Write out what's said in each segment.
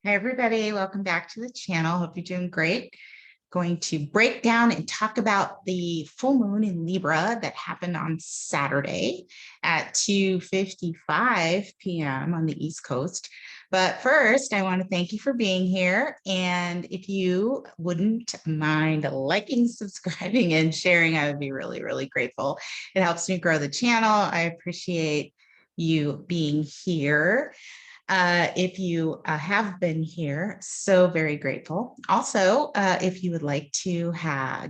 Hey everybody, welcome back to the channel. Hope you're doing great. Going to break down and talk about the full moon in Libra that happened on Saturday at 2:55 p.m. on the East Coast. But first, I want to thank you for being here. And if you wouldn't mind liking, subscribing, and sharing, I would be really, really grateful. It helps me grow the channel. I appreciate you being here. If you have been here, so very grateful. Also, if you would like to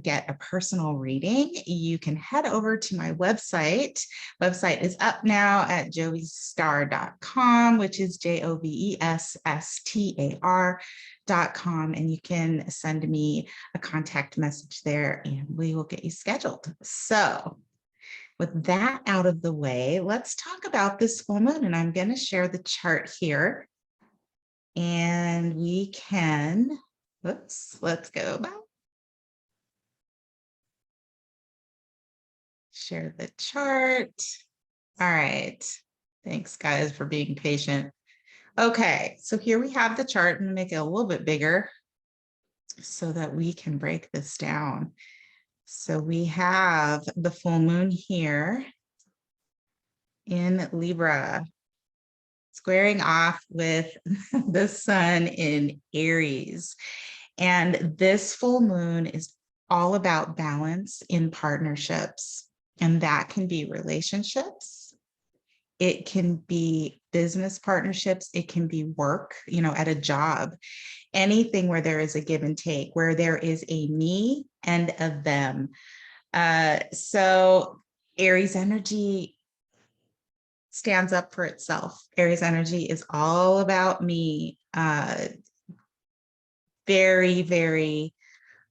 get a personal reading, you can head over to my website. Website is up now at jovesstar.com, which is jovesstar.com, and you can send me a contact message there and we will get you scheduled. So with that out of the way, let's talk about this full moon. And I'm going to share the chart here. And we can, let's go back. Share the chart. All right. Thanks, guys, for being patient. Okay, so here we have the chart. I'm going to make it a little bit bigger so that we can break this down. So we have the full moon here in Libra, squaring off with the sun in Aries. And this full moon is all about balance in partnerships. And that can be relationships. It can be business partnerships. It can be work, at a job, anything where there is a give and take, where there is a me and a them. So Aries energy stands up for itself. Aries energy is all about me, very, very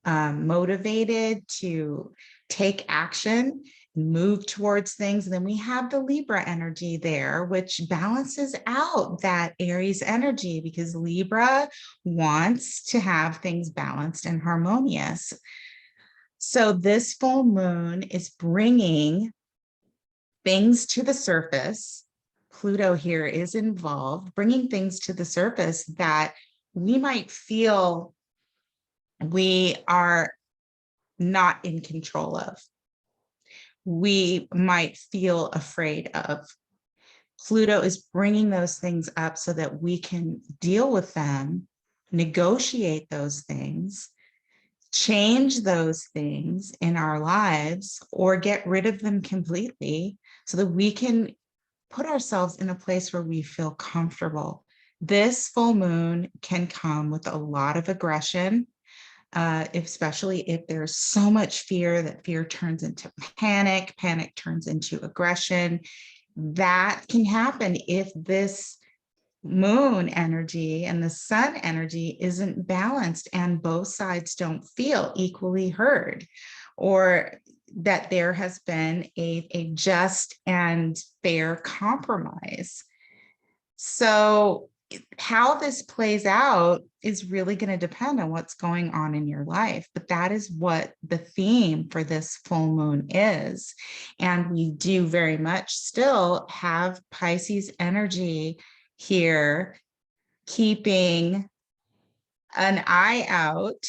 motivated to take action, move towards things. And then we have the Libra energy there, which balances out that Aries energy because Libra wants to have things balanced and harmonious. So this full moon is bringing things to the surface. Pluto here is involved, bringing things to the surface that we might feel we are not in control of. We might feel afraid of. Pluto is bringing those things up so that we can deal with them, negotiate those things, change those things in our lives, or get rid of them completely so that we can put ourselves in a place where we feel comfortable. This full moon can come with a lot of aggression, especially if there's so much fear that fear turns into panic, panic turns into aggression. That can happen if this moon energy and the sun energy isn't balanced and both sides don't feel equally heard, or that there has been a just and fair compromise. So how this plays out is really going to depend on what's going on in your life, but that is what the theme for this full moon is. And we do very much still have Pisces energy here, keeping an eye out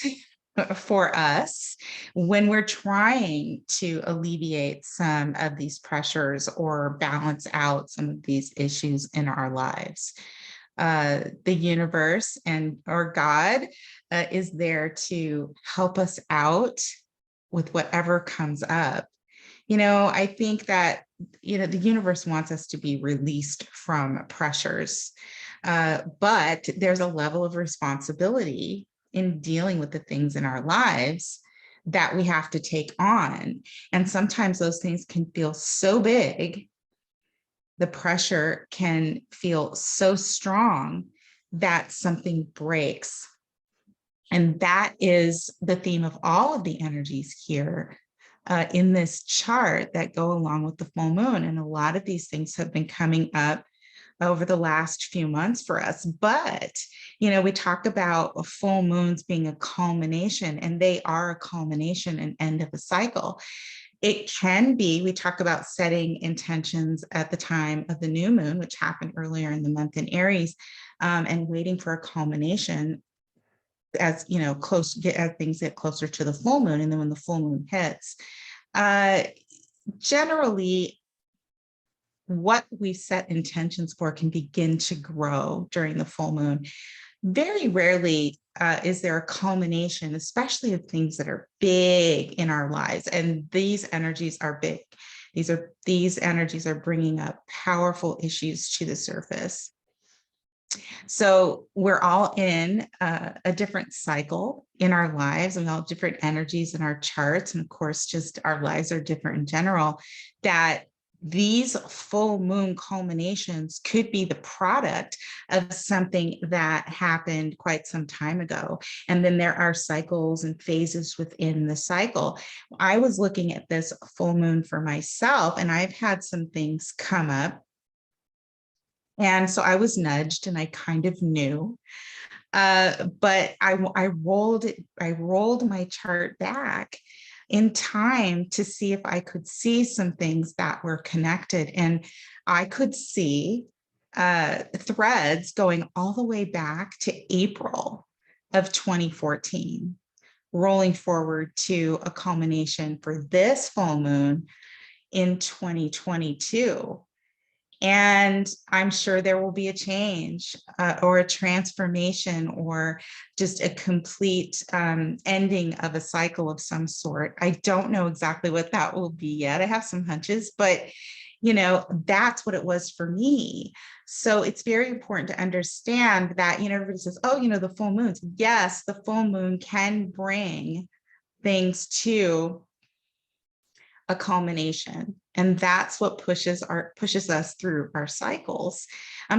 for us when we're trying to alleviate some of these pressures or balance out some of these issues in our lives. The universe or God is there to help us out with whatever comes up. I think that, the universe wants us to be released from pressures, but there's a level of responsibility in dealing with the things in our lives that we have to take on. And sometimes those things can feel so big. The pressure can feel so strong that something breaks. And that is the theme of all of the energies here in this chart that go along with the full moon. And a lot of these things have been coming up over the last few months for us. But, we talk about full moons being a culmination, and they are a culmination and end of a cycle. It can be, we talk about setting intentions at the time of the new moon, which happened earlier in the month in Aries. and waiting for a culmination as as things get closer to the full moon. And then when the full moon hits, generally what we set intentions for can begin to grow during the full moon. Very rarely is there a culmination, especially of things that are big in our lives. And these energies are big. These energies are bringing up powerful issues to the surface. So we're all in a different cycle in our lives, and we all have different energies in our charts. And of course, just our lives are different in general, that these full moon culminations could be the product of something that happened quite some time ago. And then there are cycles and phases within the cycle. I was looking at this full moon for myself, and I've had some things come up. And so I was nudged and I kind of knew, but I rolled my chart back in time to see if I could see some things that were connected. And I could see threads going all the way back to April of 2014, rolling forward to a culmination for this full moon in 2022. And I'm sure there will be a change or a transformation or just a complete ending of a cycle of some sort. I don't know exactly what that will be yet. I have some hunches, but that's what it was for me. So it's very important to understand that, everybody says, oh, the full moons. Yes, the full moon can bring things to a culmination. And that's what pushes us through our cycles.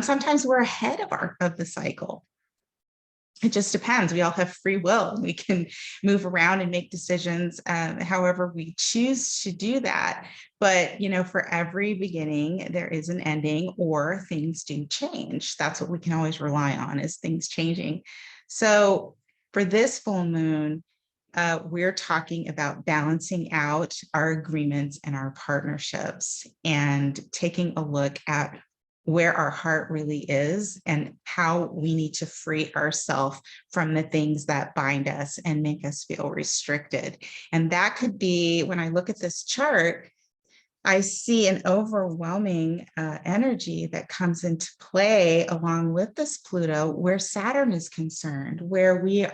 Sometimes we're ahead of the cycle. It just depends. We all have free will. We can move around and make decisions however we choose to do that. But, for every beginning, there is an ending, or things do change. That's what we can always rely on, is things changing. So for this full moon, we're talking about balancing out our agreements and our partnerships and taking a look at where our heart really is and how we need to free ourselves from the things that bind us and make us feel restricted. And that could be, when I look at this chart, I see an overwhelming energy that comes into play along with this Pluto, where Saturn is concerned, where we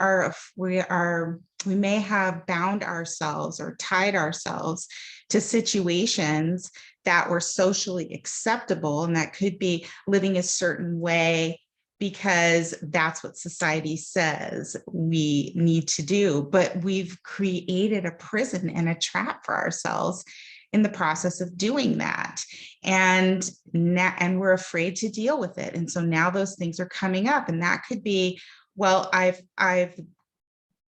may have bound ourselves or tied ourselves to situations that were socially acceptable, and that could be living a certain way because that's what society says we need to do. But we've created a prison and a trap for ourselves in the process of doing that. And we're afraid to deal with it. And so now those things are coming up, and that could be, well, I've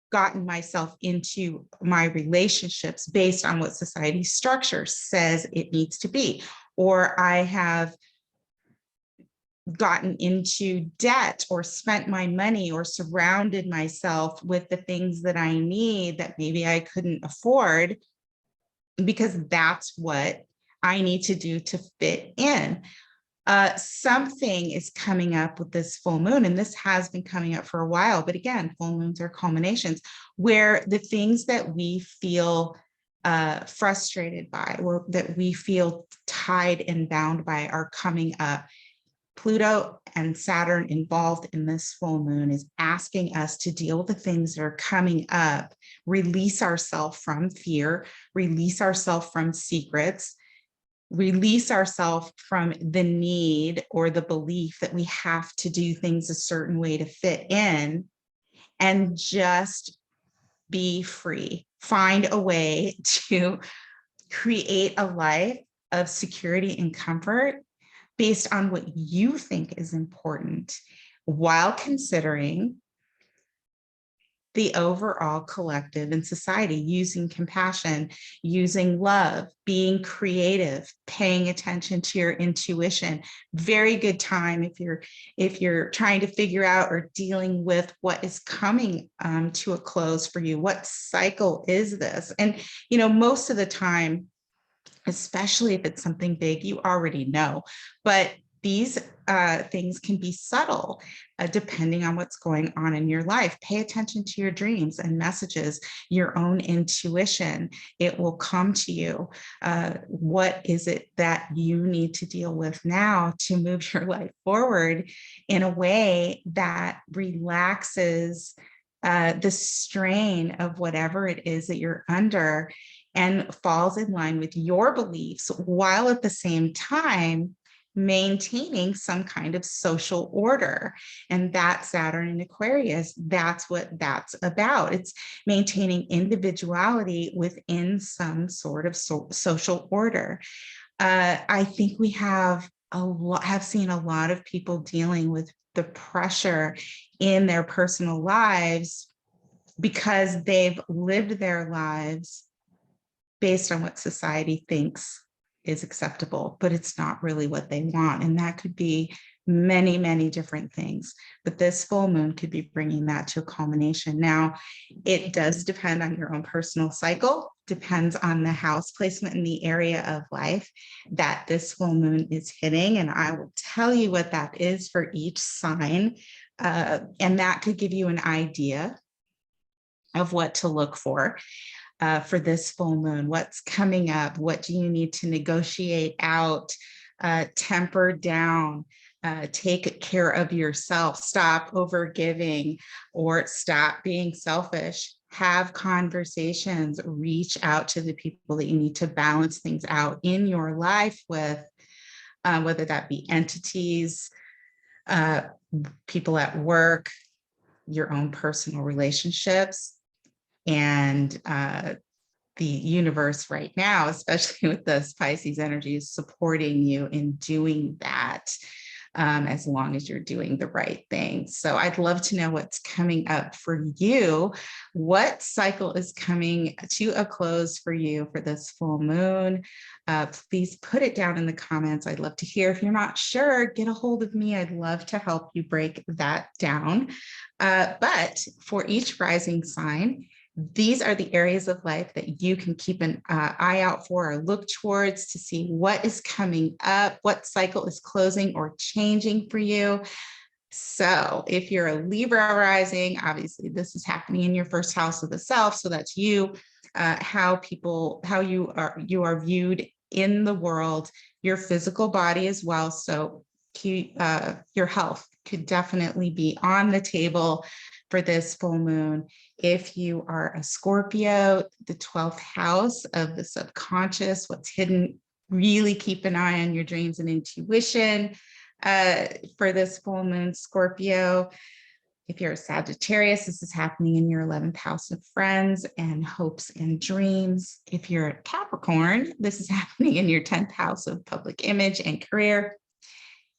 gotten myself into my relationships based on what society structure says it needs to be, or I have gotten into debt or spent my money or surrounded myself with the things that I need that maybe I couldn't afford, because that's what I need to do to fit in. Something is coming up with this full moon, and this has been coming up for a while, but again, full moons are culminations, where the things that we feel frustrated by, or that we feel tied and bound by, are coming up. Pluto and Saturn involved in this full moon is asking us to deal with the things that are coming up, release ourselves from fear, release ourselves from secrets, release ourselves from the need or the belief that we have to do things a certain way to fit in, and just be free. Find a way to create a life of security and comfort based on what you think is important, while considering the overall collective and society, using compassion, using love, being creative, paying attention to your intuition. Very good time if you're trying to figure out or dealing with what is coming to a close for you. What cycle is this? And most of the time, especially if it's something big, you already know, but these things can be subtle depending on what's going on in your life. Pay attention to your dreams and messages, your own intuition. It will come to you. What is it that you need to deal with now to move your life forward in a way that relaxes the strain of whatever it is that you're under and falls in line with your beliefs, while at the same time maintaining some kind of social order. And that Saturn in Aquarius, that's what that's about. It's maintaining individuality within some sort of social order. I think we have seen a lot of people dealing with the pressure in their personal lives because they've lived their lives based on what society thinks is acceptable, but it's not really what they want. And that could be many, many different things. But this full moon could be bringing that to a culmination. Now, it does depend on your own personal cycle, depends on the house placement in the area of life that this full moon is hitting. And I will tell you what that is for each sign. And that could give you an idea of what to look for this full moon. What's coming up? What do you need to negotiate out, temper down, take care of yourself, stop overgiving, or stop being selfish? Have conversations, reach out to the people that you need to balance things out in your life with, whether that be entities, people at work, your own personal relationships. And the universe right now, especially with this Pisces energy, is supporting you in doing that, as long as you're doing the right thing. So I'd love to know what's coming up for you. What cycle is coming to a close for you for this full moon? Please put it down in the comments. I'd love to hear. If you're not sure, get a hold of me. I'd love to help you break that down. But for each rising sign, these are the areas of life that you can keep an eye out for or look towards to see what is coming up, what cycle is closing or changing for you. So if you're a Libra rising, obviously this is happening in your first house of the self. So that's you, how you are viewed in the world, your physical body as well. So your health could definitely be on the table for this full moon. If you are a Scorpio, the 12th house of the subconscious, what's hidden, really keep an eye on your dreams and intuition for this full moon, Scorpio. If you're a Sagittarius, this is happening in your 11th house of friends and hopes and dreams. If you're a Capricorn, this is happening in your 10th house of public image and career.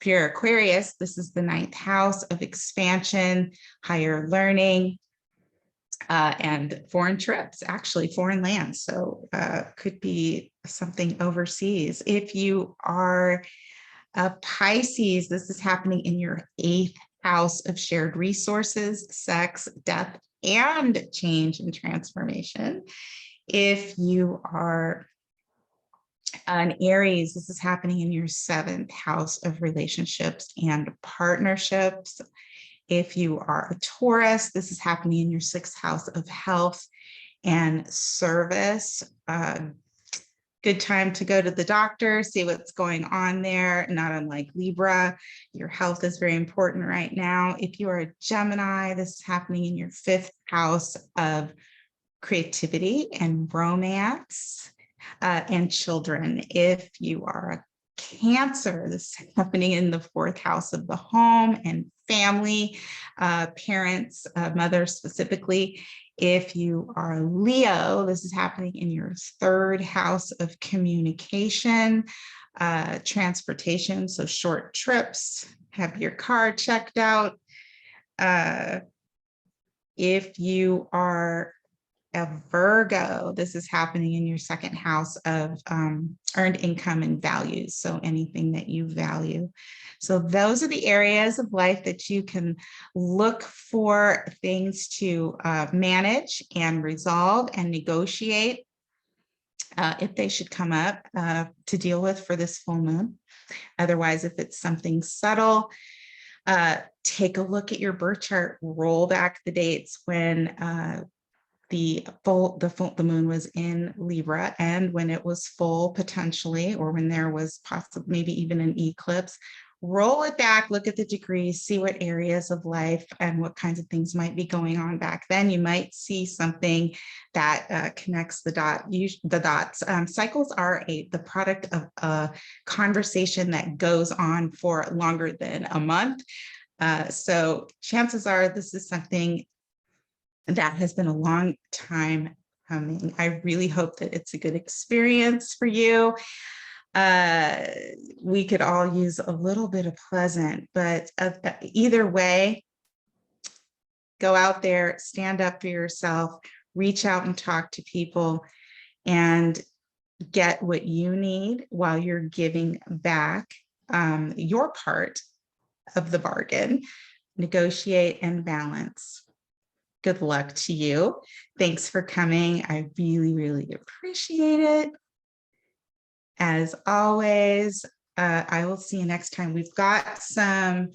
If you're Aquarius, this is the 9th house of expansion, higher learning, and foreign trips, actually foreign lands. So could be something overseas. If you are a Pisces, this is happening in your 8th house of shared resources, sex, death, and change and transformation. If you are an Aries, this is happening in your 7th house of relationships and partnerships. If you are a Taurus, this is happening in your 6th house of health and service. Good time to go to the doctor, see what's going on there. Not unlike Libra, your health is very important right now. If you are a Gemini, this is happening in your 5th house of creativity and romance. And children. If you are a Cancer, this is happening in the 4th house of the home and family, parents, mothers specifically. If you are a Leo, this is happening in your 3rd house of communication, transportation, so short trips, have your car checked out. If you are a Virgo, this is happening in your 2nd house of earned income and values. So anything that you value. So those are the areas of life that you can look for things to manage and resolve and negotiate. if they should come up to deal with for this full moon. Otherwise, if it's something subtle, take a look at your birth chart, roll back the dates when the moon was in Libra and when it was full potentially, or when there was possibly maybe even an eclipse. Roll it back, look at the degrees, see what areas of life and what kinds of things might be going on back then. You might see something that connects the dots. Cycles are the product of a conversation that goes on for longer than a month. So chances are this is something that has been a long time coming. I really hope that it's a good experience for you. We could all use a little bit of pleasant, but either way, go out there, stand up for yourself, reach out and talk to people, and get what you need while you're giving back your part of the bargain. Negotiate and balance. Good luck to you. Thanks for coming. I really, really appreciate it. As always, I will see you next time. We've got some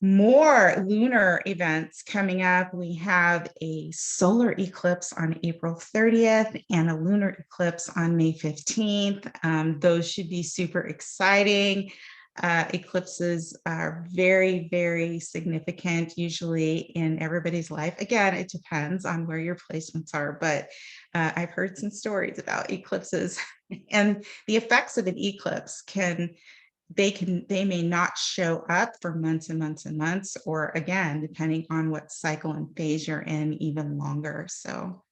more lunar events coming up. We have a solar eclipse on April 30th and a lunar eclipse on May 15th. Those should be super exciting. Eclipses are very, very significant usually in everybody's life. Again, it depends on where your placements are, but I've heard some stories about eclipses and the effects of an eclipse they may not show up for months and months and months, or again, depending on what cycle and phase you're in, even longer. So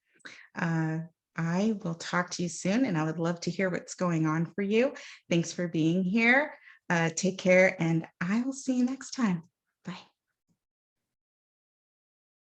I will talk to you soon, and I would love to hear what's going on for you. Thanks for being here. Take care, and I will see you next time.